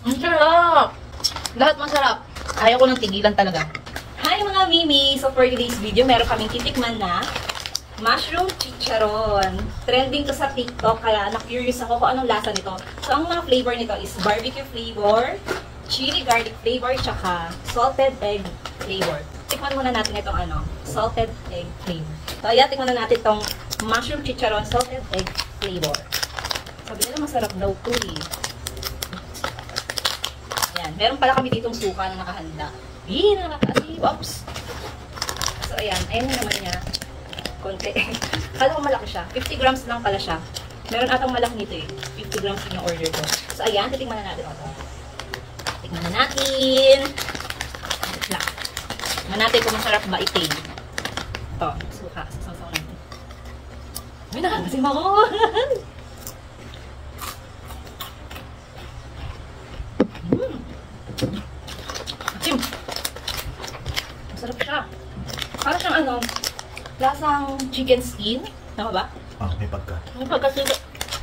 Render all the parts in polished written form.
Ang sarap! Lahat masarap. Ayaw ko ng tigilan talaga. Hi mga Mimi! So for today's video, meron kaming titikman na mushroom chicharon. Trending to sa TikTok, kaya na-curious ako kung anong lasa nito. So ang mga flavor nito is barbecue flavor, chili garlic flavor, tsaka salted egg flavor. Tikman muna natin itong salted egg flavor. So ayan, tikman na natin itong mushroom chicharon salted egg flavor. Sabi nila masarap daw ito eh. Ayan, meron pala kami ditong suka na nakahanda. Nakakasiw. Oops! So ayan, ayan na naman niya. Konti. Kala ko malaki siya. 50 grams lang pala siya. Meron atang malaki nito eh. 50 grams yung order ko. So ayan, titingnan na natin ito. Tingnan na natin. Tingnan natin kung masarap ba itin. Ito, suka. Sasaw natin. May nakakasim ako! Asim! Masarap siya. Para siyang lasang chicken skin. Tama ba? May pagka. May pagka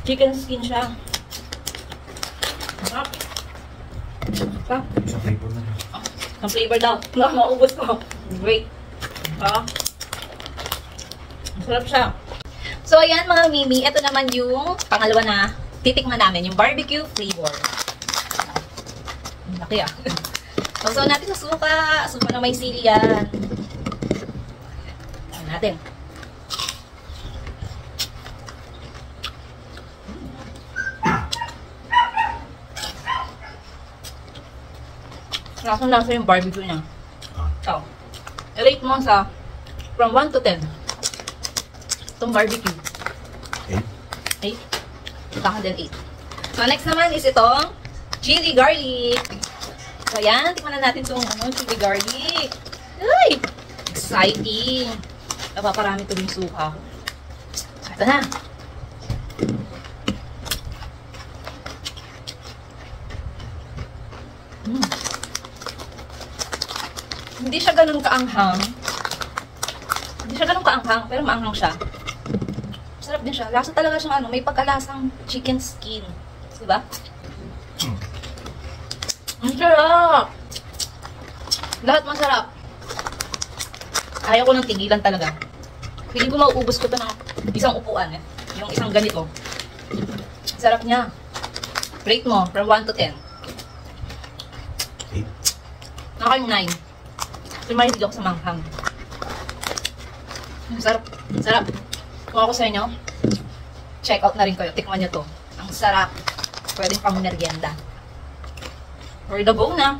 chicken skin siya. Masarap. Masarap. Sa flavor na. Ang flavor daw. Maubos ko. Great. Masarap siya. So, ayan mga Mimi. Ito naman yung pangalawa na titikman namin. Yung barbecue flavor. Laki ah. So, natin sa suka. Suka na may sili yan. Natin. Lasa yung barbecue niya. So, i-rate mo sa from 1 to 10. Itong barbecue. 8? 8? Ito din 8. So, next naman is itong chili garlic. So, yan. Tikman na natin itong chili garlic. Ay! Exciting! Napaparami ito yung suka. Ito na. Hindi siya ganun kaanghang. Hindi siya ganun kaanghang, pero maanghang siya. Masarap din siya. Lasa talaga siyang may pagkalasang chicken skin. Diba? Ang sarap! Lahat masarap. Ayaw ko ng tigilan talaga. Feeling ko mauubos ko ito ng isang upuan eh. Yung isang ganito. Sarap niya. Rate mo from 1 to 10. 8. Nakakayong 9. Kasi mahilig ako sa manghang. Sarap. Sarap. Kung ako sa inyo, check out na rin kayo. Tikman nyo to. Ang sarap. Pwedeng pang merienda. For the go na.